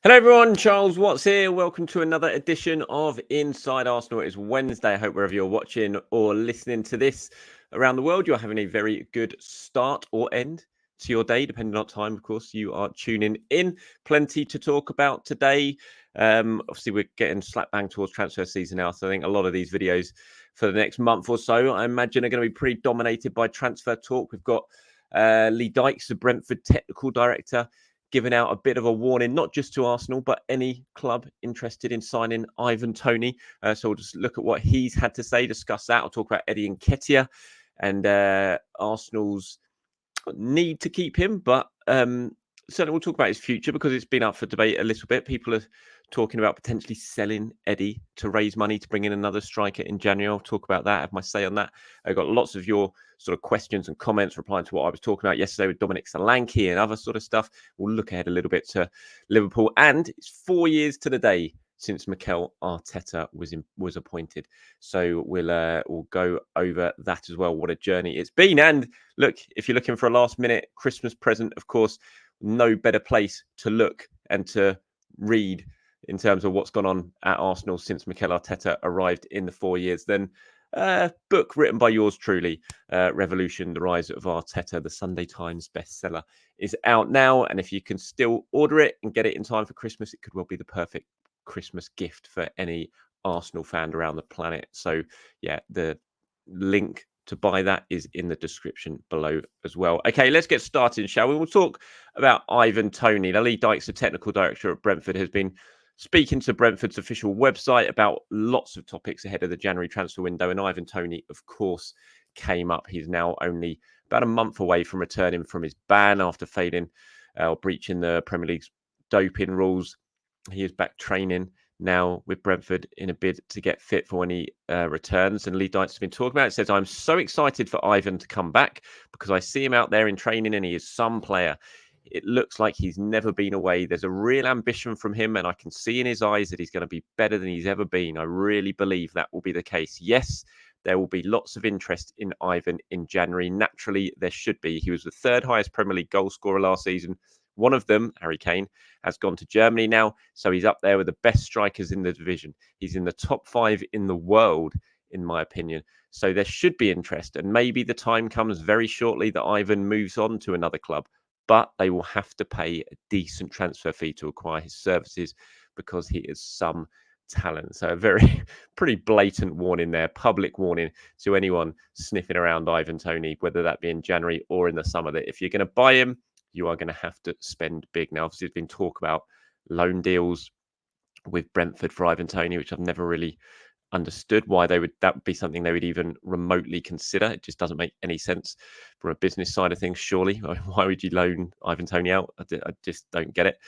Hello everyone, Charles Watts here. Welcome to another edition of Inside Arsenal. It is Wednesday. I hope wherever you're watching or listening to this around the world, you're having a very good start or end to your day, depending on time, of course, you are tuning in. Plenty to talk about today. Obviously, we're getting slap bang towards transfer season now, so I think a lot of these videos for the next month or so, I imagine, are going to be pretty dominated by transfer talk. We've got Lee Dykes, the Brentford technical director, giving out a bit of a warning, not just to Arsenal, but any club interested in signing Ivan Toney. So we'll just look at what he's had to say, discuss that. I'll talk about Eddie Nketiah and Arsenal's need to keep him, but certainly we'll talk about his future because it's been up for debate a little bit. People are talking about potentially selling Eddie to raise money to bring in another striker in January. I'll talk about that, have my say on that. I got lots of your sort of questions and comments replying to what I was talking about yesterday with Dominic Solanke and other sort of stuff. We'll look ahead a little bit to Liverpool, and it's 4 years to the day since Mikel Arteta was appointed. So we'll go over that as well. What a journey it's been. And look, if you're looking for a last minute Christmas present, of course, no better place to look and to read in terms of what's gone on at Arsenal since Mikel Arteta arrived in the 4 years than a book written by yours truly, Revolution, The Rise of Arteta, the Sunday Times bestseller, is out now. And if you can still order it and get it in time for Christmas, it could well be the perfect Christmas gift for any Arsenal fan around the planet. So, yeah, the link to buy that is in the description below as well. Okay, let's get started, shall we? We'll talk about Ivan Toney. Lee Dykes, the technical director at Brentford, has been speaking to Brentford's official website about lots of topics ahead of the January transfer window. And Ivan Toney, of course, came up. He's now only about a month away from returning from his ban after failing or breaching the Premier League's doping rules. He is back training now with Brentford in a bid to get fit for when he returns. And Lee Dykes has been talking about it. Says, I'm so excited for Ivan to come back because I see him out there in training and he is some player. It looks like he's never been away. There's a real ambition from him, and I can see in his eyes that he's going to be better than he's ever been. I really believe that will be the case. Yes, there will be lots of interest in Ivan in January. Naturally, there should be. He was the third highest Premier League goal scorer last season. One of them, Harry Kane, has gone to Germany now, so he's up there with the best strikers in the division. He's in the top 5 in the world, in my opinion. So there should be interest, and maybe the time comes very shortly that Ivan moves on to another club, but they will have to pay a decent transfer fee to acquire his services because he is some talent. So a very pretty blatant warning there, public warning to anyone sniffing around Ivan Toney, whether that be in January or in the summer, that if you're going to buy him, you are going to have to spend big. Now, obviously, there's been talk about loan deals with Brentford for Ivan Toney, which I've never really understood why that would be something they would even remotely consider. It just doesn't make any sense from a business side of things, surely. I mean, why would you loan Ivan Toney out? I just don't get it.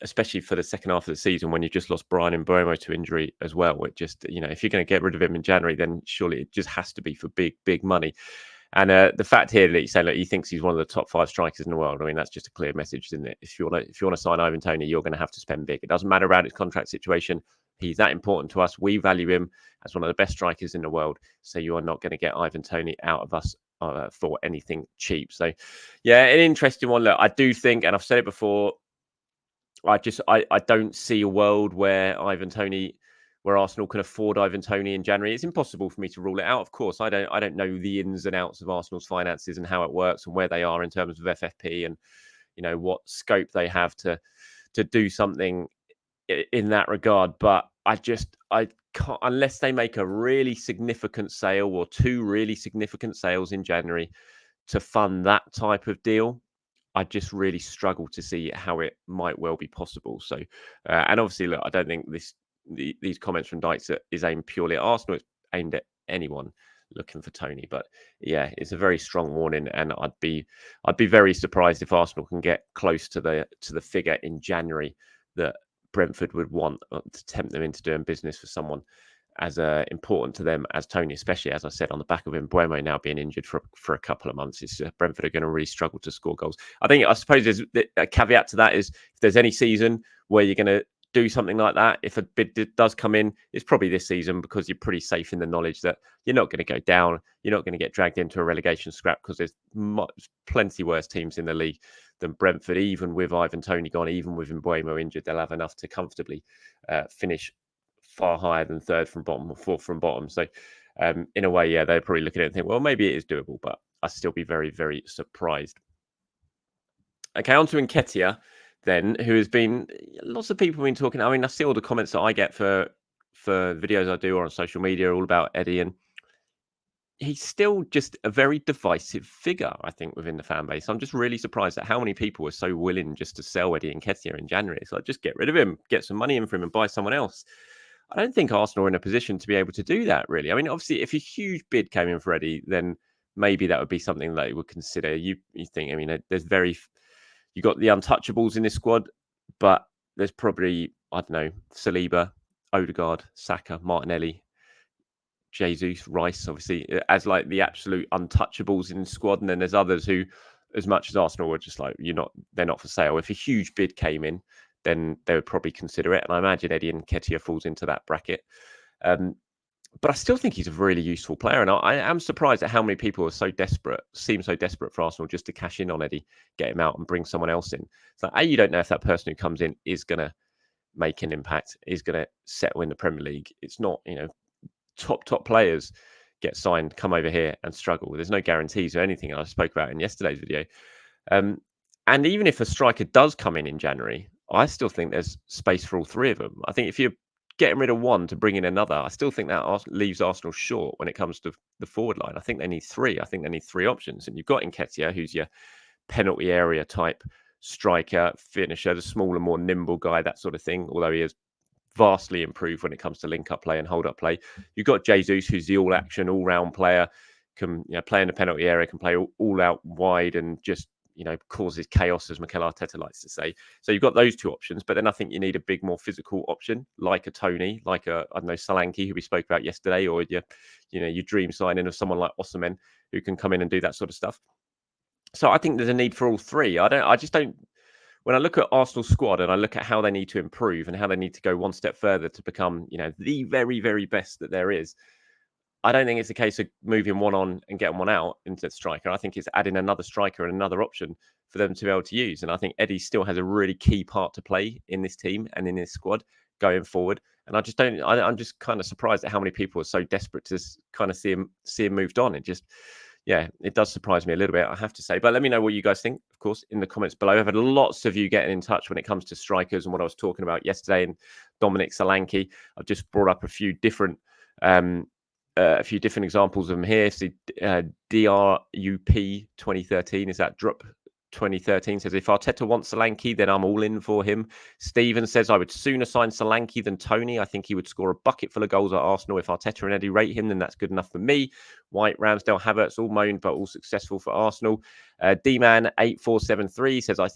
Especially for the second half of the season when you just lost Brian Mbeumo to injury as well. It just, if you're going to get rid of him in January, then surely it just has to be for big money. And the fact here that you say, look, he thinks he's one of the top 5 strikers in the world. I mean, that's just a clear message, isn't it? If you want to sign Ivan Toney, you're going to have to spend big. It doesn't matter about his contract situation. He's that important to us. We value him as one of the best strikers in the world. So you are not going to get Ivan Toney out of us for anything cheap. So, yeah, an interesting one. Look, I do think, and I've said it before, I don't see a world where Arsenal can afford Ivan Toney in January. It's impossible for me to rule it out. Of course, I don't know the ins and outs of Arsenal's finances and how it works and where they are in terms of FFP and what scope they have to do something in that regard. But I can't, unless they make a really significant sale or 2 really significant sales in January to fund that type of deal, I just really struggle to see how it might well be possible. So, and obviously, look, I don't think these comments from Dykes is aimed purely at Arsenal. It's aimed at anyone looking for Toney. But yeah, it's a very strong warning, and I'd be very surprised if Arsenal can get close to the figure in January that Brentford would want to tempt them into doing business for someone as important to them as Toney, especially, as I said, on the back of Mbeumo now being injured for a couple of months. It's Brentford are going to really struggle to score goals. I suppose there's a caveat to that is if there's any season where you're going to do something like that, if a bid does come in, it's probably this season because you're pretty safe in the knowledge that you're not going to go down. You're not going to get dragged into a relegation scrap because there's plenty worse teams in the league than Brentford. Even with Ivan Toney gone, even with Mbuemo injured, they'll have enough to comfortably finish far higher than third from bottom or fourth from bottom. So in a way, yeah, they're probably looking at it and think, well, maybe it is doable, but I'd still be very, very surprised. Okay, on to Nketiah then, who has been lots of people have been talking. I mean, I see all the comments that I get for videos I do or on social media all about Eddie, and he's still just a very divisive figure, I think, within the fan base. I'm just really surprised at how many people were so willing just to sell Eddie Nketiah in January. It's like, just get rid of him, get some money in for him and buy someone else. I don't think Arsenal are in a position to be able to do that, really. I mean, obviously, if a huge bid came in for Eddie, then maybe that would be something that they would consider. You think, I mean, there's you got the untouchables in this squad, but there's probably, I don't know, Saliba, Odegaard, Saka, Martinelli, Jesus, Rice, obviously, as like the absolute untouchables in the squad. And then there's others who, as much as Arsenal were just like, they're not for sale. If a huge bid came in, then they would probably consider it. And I imagine Eddie Nketiah falls into that bracket. But I still think he's a really useful player. And I am surprised at how many people are so desperate, seem so desperate for Arsenal just to cash in on Eddie, get him out and bring someone else in. It's like, you don't know if that person who comes in is going to make an impact, is going to settle in the Premier League. It's not, top players get signed, come over here and struggle. There's no guarantees or anything. I spoke about in yesterday's video. And even if a striker does come in January, I still think there's space for all three of them. I think if you're getting rid of one to bring in another, I still think that leaves Arsenal short when it comes to the forward line. I think they need three. I think they need three options. And you've got Nketiah, who's your penalty area type striker, finisher, the smaller, more nimble guy, that sort of thing, although he has vastly improved when it comes to link-up play and hold-up play. You've got Jesus, who's the all-action, all-round player, can play in the penalty area, can play all out wide and just causes chaos, as Mikel Arteta likes to say. So you've got those two options, but then I think you need a big, more physical option, like a Toney, like a, I don't know, Solanke, who we spoke about yesterday, or your dream signing of someone like Osimhen, who can come in and do that sort of stuff. So I think there's a need for all three. I just don't. When I look at Arsenal's squad and I look at how they need to improve and how they need to go one step further to become, the very, very best that there is, I don't think it's a case of moving one on and getting one out into striker. I think it's adding another striker and another option for them to be able to use. And I think Eddie still has a really key part to play in this team and in this squad going forward. And I'm just kind of surprised at how many people are so desperate to kind of see him moved on. It does surprise me a little bit, I have to say. But let me know what you guys think, of course, in the comments below. I've had lots of you getting in touch when it comes to strikers and what I was talking about yesterday and Dominic Solanke. I've just brought up a few different examples of them here. See, DRUP 2013 is that Drup 2013 says, if Arteta wants Solanke, then I'm all in for him. Steven says, I would sooner sign Solanke than Toney. I think he would score a bucket full of goals at Arsenal. If Arteta and Eddie rate him, then that's good enough for me. White, Ramsdale, Havertz, all moaned, but all successful for Arsenal. D-Man 8473 says, I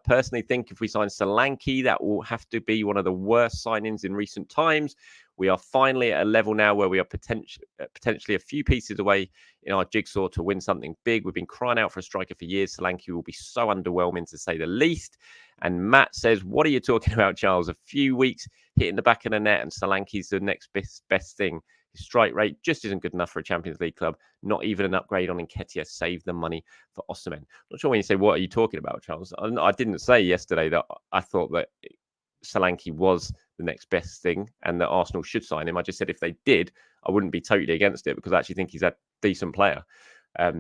personally think if we sign Solanke, that will have to be one of the worst signings in recent times. We are finally at a level now where we are potentially a few pieces away in our jigsaw to win something big. We've been crying out for a striker for years. Solanke will be so underwhelming, to say the least. And Matt says, what are you talking about, Charles? A few weeks hitting the back of the net and Solanke's the next best thing. His strike rate just isn't good enough for a Champions League club. Not even an upgrade on Nketiah. Save the money for Osimhen. Not sure when you say, what are you talking about, Charles? I didn't say yesterday that I thought that Solanke was the next best thing and that Arsenal should sign him. I just said if they did, I wouldn't be totally against it because I actually think he's a decent player. But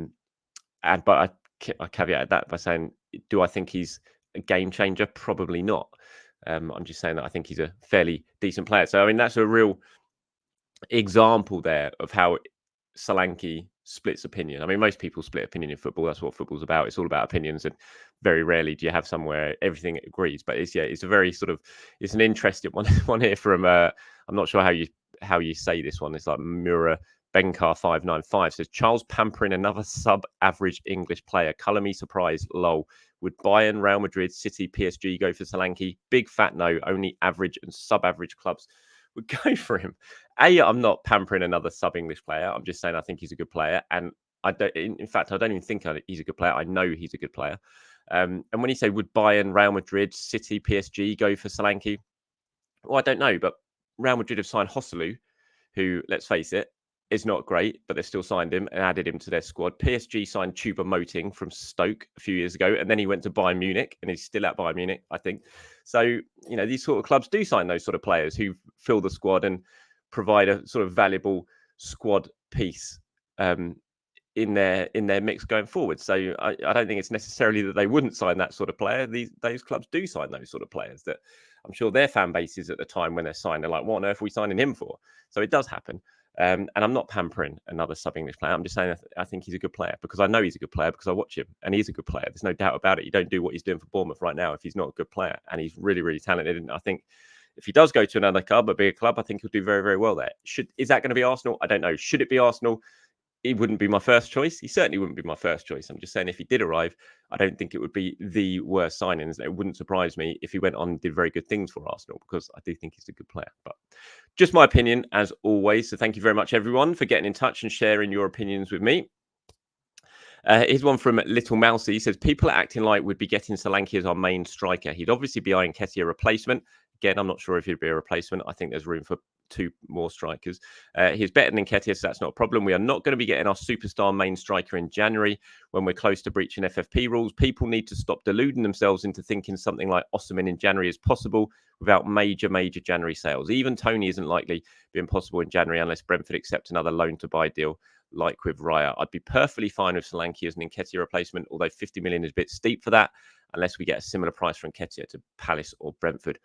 I caveated that by saying, do I think he's a game changer? Probably not. I'm just saying that I think he's a fairly decent player. So, I mean, that's a real example there of how Solanke splits opinion. I mean, most people split opinion in football. That's what football's about. It's all about opinions, and very rarely do you have somewhere everything agrees. But it's a very it's an interesting one here from I'm not sure how you say this one. It's like Mura Benkar 595 says, Charles pampering another sub-average English player. Colour me surprised. Lol. Would Bayern, Real Madrid, City, PSG go for Solanke? Big fat no. Only average and sub-average clubs would go for him. I'm not pampering another sub-English player. I'm just saying I think he's a good player. And in fact, I don't even think he's a good player. I know he's a good player. And when you say, would Bayern, Real Madrid, City, PSG go for Solanke? Well, I don't know. But Real Madrid have signed Joselu, who, let's face it, is not great, but they've still signed him and added him to their squad. PSG signed Choupo-Moting from Stoke a few years ago, and then he went to Bayern Munich, and he's still at Bayern Munich, I think. So, these sort of clubs do sign those sort of players who fill the squad and provide a sort of valuable squad piece in their mix going forward. So I don't think it's necessarily that they wouldn't sign that sort of player. Those clubs do sign those sort of players that I'm sure their fan bases at the time when they're signed are like, what on earth are we signing him for? So it does happen. And I'm not pampering another sub-English player. I'm just saying I think he's a good player because I know he's a good player because I watch him and he's a good player. There's no doubt about it. You don't do what he's doing for Bournemouth right now if he's not a good player, and he's really, really talented. And I think if he does go to another club, a bigger club, I think he'll do very, very well there. Is that going to be Arsenal? I don't know. Should it be Arsenal? He wouldn't be my first choice. He certainly wouldn't be my first choice. I'm just saying if he did arrive, I don't think it would be the worst signings. It wouldn't surprise me if he went on and did very good things for Arsenal because I do think he's a good player. But just my opinion, as always. So thank you very much, everyone, for getting in touch and sharing your opinions with me. Here's one from Little Mousy. He says, people are acting like we'd be getting Solanke as our main striker. He'd obviously be Ivan Nketiah replacement. Again, I'm not sure if he'd be a replacement. I think there's room for 2 more strikers. He's better than Nketiah, so that's not a problem. We are not going to be getting our superstar main striker in January when we're close to breaching FFP rules. People need to stop deluding themselves into thinking something like Osimhen in January is possible without major January sales. Even Toney isn't likely being possible in January unless Brentford accept another loan to buy deal like with Raya. I'd be perfectly fine with Solanke as an Nketiah replacement, although 50 million is a bit steep for that, unless we get a similar price for Nketiah to Palace or Brentford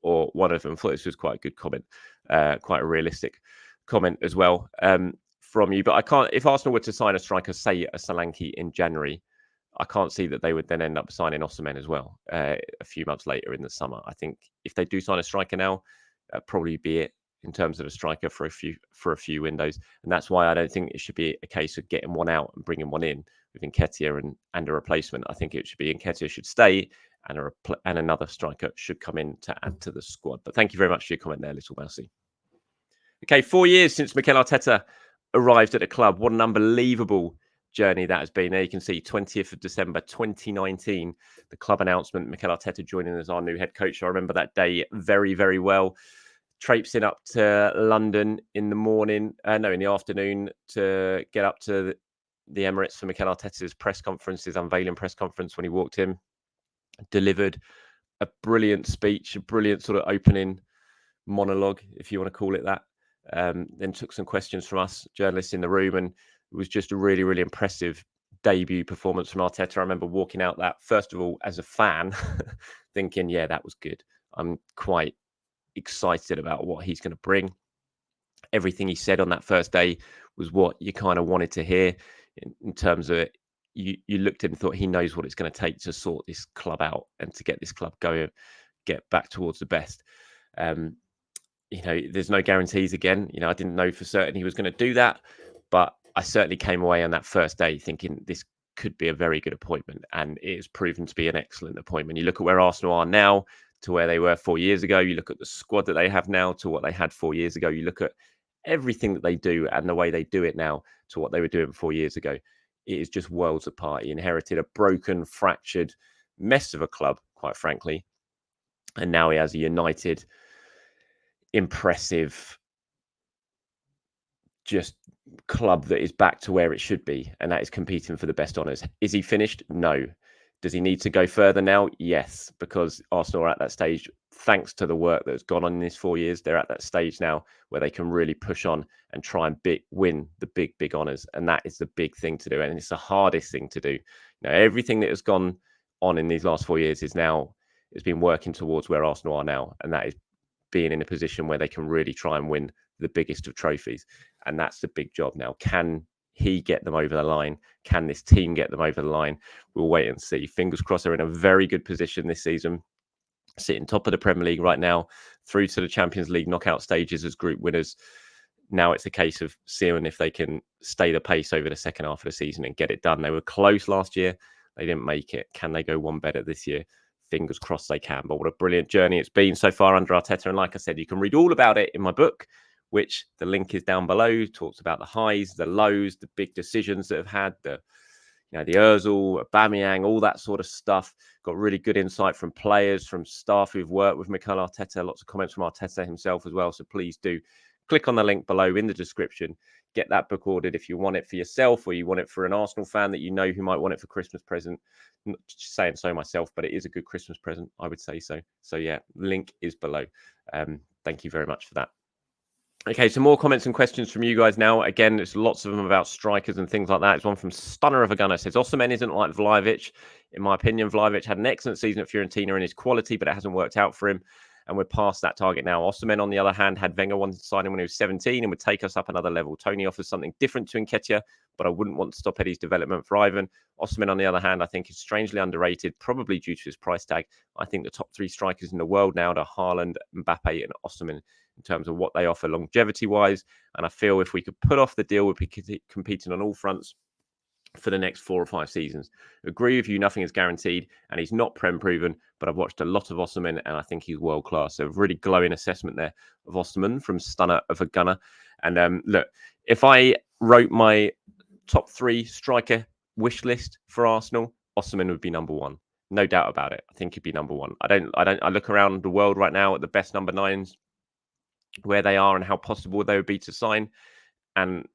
or one of them. I thought this was quite a good comment, quite a realistic comment as well from you. But I can't, if Arsenal were to sign a striker, say a Solanke in January, I can't see that they would then end up signing Osimhen as well a few months later in the summer. I think if they do sign a striker now, that'd probably be it in terms of a striker for a few windows. And that's why I don't think it should be a case of getting one out and bringing one in with Nketiah and a replacement. I think it should be Nketiah should stay and another striker should come in to add to the squad. But thank you very much for your comment there, Little Mousy. Okay, 4 years since Mikel Arteta arrived at the club. What an unbelievable journey that has been. There you can see 20th of December 2019, the club announcement, Mikel Arteta joining as our new head coach. I remember that day very, very well. Traipsing up to London in the afternoon to get up to the Emirates for Mikel Arteta's press conference, his unveiling press conference when he walked in, delivered a brilliant speech, a brilliant sort of opening monologue, if you want to call it that. Then took some questions from us journalists in the room, and it was just a really, really impressive debut performance from Arteta. I remember walking out that, first of all, as a fan, thinking, yeah, that was good. I'm quite excited about what he's going to bring. Everything he said on that first day was what you kind of wanted to hear in terms of it. You looked at him and thought he knows what it's going to take to sort this club out and to get this club going, get back towards the best. There's no guarantees again. I didn't know for certain he was going to do that, but I certainly came away on that first day thinking this could be a very good appointment, and it has proven to be an excellent appointment. You look at where Arsenal are now to where they were 4 years ago. You look at the squad that they have now to what they had 4 years ago. You look at everything that they do and the way they do it now to what they were doing 4 years ago. It is just worlds apart. He inherited a broken, fractured mess of a club, quite frankly, and now he has a united, impressive, just club that is back to where it should be, and that is competing for the best honours. Is he finished? No. Does he need to go further now? Yes, because Arsenal are at that stage, thanks to the work that's gone on in these 4 years. They're at that stage now where they can really push on and try and win the big honours, and that is the big thing to do, and it's the hardest thing to do. Everything that has gone on in these last 4 years has been working towards where Arsenal are now, and that is being in a position where they can really try and win the biggest of trophies. And that's the big job now. Can he get them over the line? Can this team get them over the line? We'll wait and see. Fingers crossed, they're in a very good position this season, sitting top of the Premier League right now, through to the Champions League knockout stages as group winners. Now it's a case of seeing if they can stay the pace over the second half of the season and get it done. They were close last year. They didn't make it. Can they go one better this year? Fingers crossed they can. But what a brilliant journey it's been so far under Arteta. And like I said, you can read all about it in my book, which the link is down below. Talks about the highs, the lows, the big decisions that have had, the Ozil, Aubameyang, all that sort of stuff. Got really good insight from players, from staff who've worked with Mikel Arteta. Lots of comments from Arteta himself as well. So please do click on the link below in the description. get that book ordered if you want it for yourself or you want it for an Arsenal fan that you know who might want it for Christmas present. Not just saying so myself, but it is a good Christmas present, I would say so. So yeah, link is below. Thank you very much for that. Okay, some more comments and questions from you guys now. Again, there's lots of them about strikers and things like that. It's one from Stunner of a Gunner. It says, Osimhen isn't like Vlahovic. In my opinion, Vlahovic had an excellent season at Fiorentina in his quality, but it hasn't worked out for him. And we're past that target now. Osimhen, on the other hand, had Wenger wanted to sign him when he was 17 and would take us up another level. Toney offers something different to Nketiah, but I wouldn't want to stop Eddie's development for Ivan. Osimhen, on the other hand, I think is strangely underrated, probably due to his price tag. I think the top 3 strikers in the world now are Haaland, Mbappe, and Osimhen in terms of what they offer longevity-wise. And I feel if we could put off the deal, we'd be competing on all fronts for the next 4 or 5 seasons. Agree with you, nothing is guaranteed, and he's not Prem proven, but I've watched a lot of Osimhen, and I think he's world-class. So really glowing assessment there of Osimhen from Stunner of a Gunner. And look, if I wrote my top 3 striker wish list for Arsenal, Osimhen would be number 1. No doubt about it. I think he'd be number 1. I look around the world right now at the best number 9s, where they are and how possible they would be to sign, and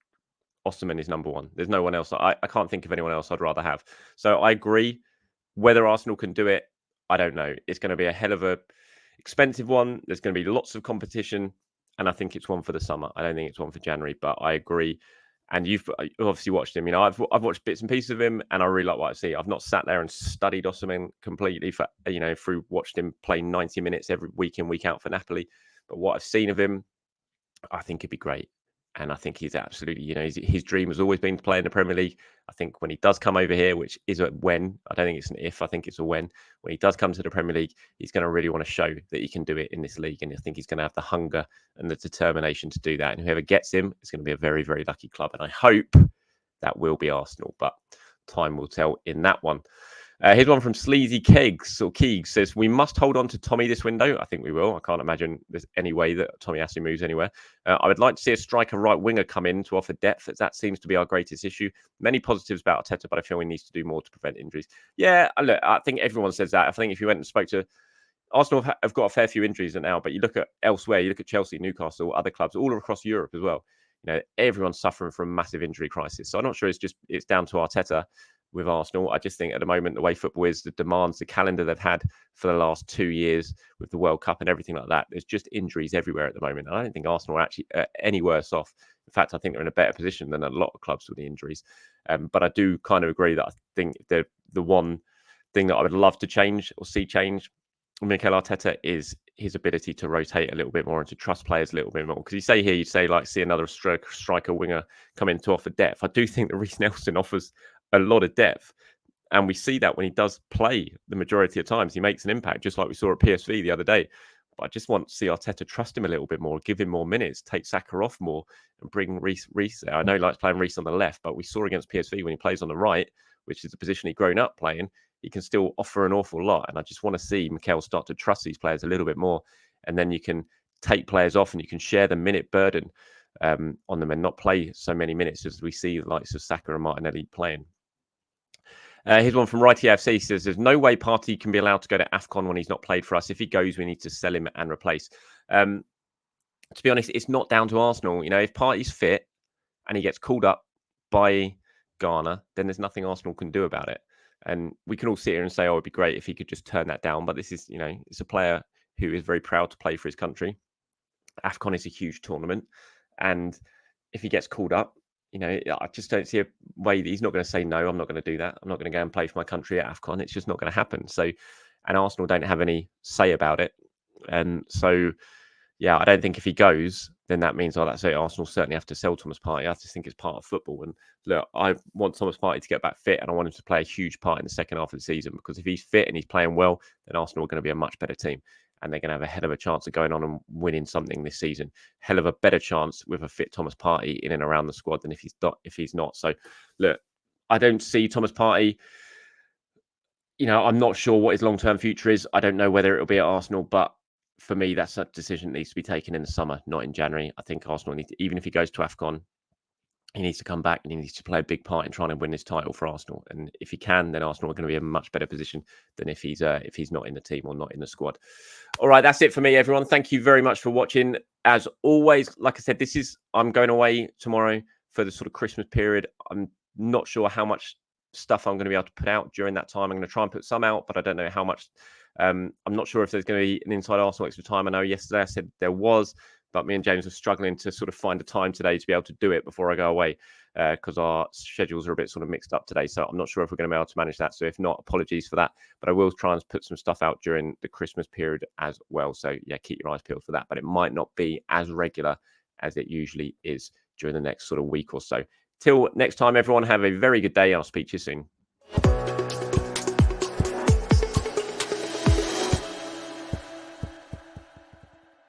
Osimhen is number 1. There's no one else. I can't think of anyone else I'd rather have. So I agree. Whether Arsenal can do it, I don't know. It's going to be a hell of a expensive one. There's going to be lots of competition, and I think it's one for the summer. I don't think it's one for January, but I agree. And you've obviously watched him. You know, I've watched bits and pieces of him, and I really like what I see. I've not sat there and studied Osimhen completely for through watched him play 90 minutes every week in, week out for Napoli. But what I've seen of him, I think he'd be great. And I think he's absolutely, his dream has always been to play in the Premier League. I think when he does come over here, which is a when, I don't think it's an if, I think it's a when he does come to the Premier League, he's going to really want to show that he can do it in this league. And I think he's going to have the hunger and the determination to do that. And whoever gets him is going to be a very, very lucky club. And I hope that will be Arsenal, but time will tell in that one. Here's one from Sleazy Kegs, or Keegs, says, we must hold on to Tommy this window. I think we will. I can't imagine there's any way that Tomiyasu moves anywhere. I would like to see a striker right winger come in to offer depth, as that seems to be our greatest issue. Many positives about Arteta, but I feel he needs to do more to prevent injuries. Yeah, look, I think everyone says that. I think if you went and spoke to Arsenal, have got a fair few injuries now, but you look at elsewhere, you look at Chelsea, Newcastle, other clubs all across Europe as well. Everyone's suffering from a massive injury crisis. So I'm not sure it's down to Arteta with Arsenal. I just think at the moment, the way football is, the demands, the calendar they've had for the last 2 years with the World Cup and everything like that, there's just injuries everywhere at the moment. And I don't think Arsenal are actually any worse off. In fact, I think they're in a better position than a lot of clubs with the injuries. But I do kind of agree that I think the one thing that I would love to change or see change Mikel Arteta is his ability to rotate a little bit more and to trust players a little bit more. Because you say like see another striker winger come in to offer depth. I do think that Reece Nelson offers a lot of depth, and we see that when he does play the majority of times, he makes an impact, just like we saw at PSV the other day. But I just want to see Arteta trust him a little bit more, give him more minutes, take Saka off more, and bring Reece there. I know he likes playing Reece on the left, but we saw against PSV when he plays on the right, which is the position he'd grown up playing, he can still offer an awful lot. And I just want to see Mikel start to trust these players a little bit more, and then you can take players off and you can share the minute burden on them and not play so many minutes as we see the likes of Saka and Martinelli playing. Here's one from Righty FC, says, there's no way Partey can be allowed to go to AFCON when he's not played for us. If he goes, we need to sell him and replace. To be honest, it's not down to Arsenal. If Partey's fit and he gets called up by Ghana, then there's nothing Arsenal can do about it. And we can all sit here and say, oh, it'd be great if he could just turn that down. But this is, it's a player who is very proud to play for his country. AFCON is a huge tournament. And if he gets called up, I just don't see a way that he's not going to say, no, I'm not going to do that. I'm not going to go and play for my country at AFCON. It's just not going to happen. So, and Arsenal don't have any say about it. And so, yeah, I don't think if he goes, then that means, that's it. Arsenal certainly have to sell Thomas Partey. I just think it's part of football. And look, I want Thomas Partey to get back fit, and I want him to play a huge part in the second half of the season, because if he's fit and he's playing well, then Arsenal are going to be a much better team. And they're going to have a hell of a chance of going on and winning something this season. Hell of a better chance with a fit Thomas Partey in and around the squad than if he's not. So, look, I don't see Thomas Partey. I'm not sure what his long-term future is. I don't know whether it'll be at Arsenal, but for me, that's a decision that needs to be taken in the summer, not in January. I think Arsenal need to, even if he goes to AFCON, he needs to come back and he needs to play a big part in trying to win this title for Arsenal. And if he can, then Arsenal are going to be in a much better position than if he's not in the team or not in the squad. All right, that's it for me, everyone. Thank you very much for watching. As always, like I said, I'm going away tomorrow for the sort of Christmas period. I'm not sure how much stuff I'm going to be able to put out during that time. I'm going to try and put some out, but I don't know how much. I'm not sure if there's going to be an Inside Arsenal extra time. I know yesterday I said there was, but me and James are struggling to sort of find a time today to be able to do it before I go away, because our schedules are a bit sort of mixed up today. So I'm not sure if we're going to be able to manage that. So if not, apologies for that. But I will try and put some stuff out during the Christmas period as well. So yeah, keep your eyes peeled for that. But it might not be as regular as it usually is during the next sort of week or so. Till next time, everyone, have a very good day. I'll speak to you soon.